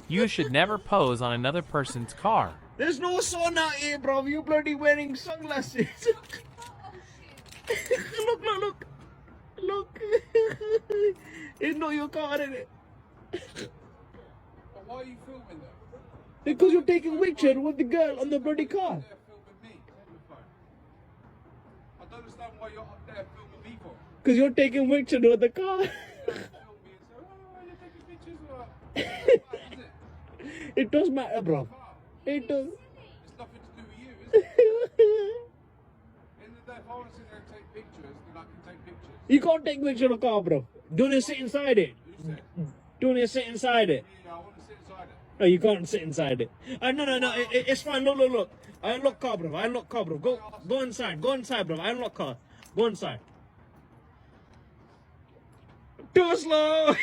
You should never pose on another person's car. There's no sun out here, bro. You bloody wearing sunglasses. Look, look, look. Look. It's not your car, is it? But why are you filming them? Because you're taking a picture with the girl on the bloody car. They're filming me on the phone. I don't understand why you're up there filming me for. Because you're taking a picture with the car. You don't film me and say, oh, you're taking pictures of what is it? It does matter, bro. Car. It does. It's nothing to do with you, is it? In the day, if I want to sit there and take pictures, then I can take pictures. You can't take a picture of the car, bro. Don't you sit inside it? Who said? Don't you sit inside it? Yeah, I want to sit inside it. No, you can't sit inside it. No. It's fine. Look, look, look. I unlock car, bro. I unlock car, bro. Go inside. Go inside, bro. I unlock car. Go inside. Too slow.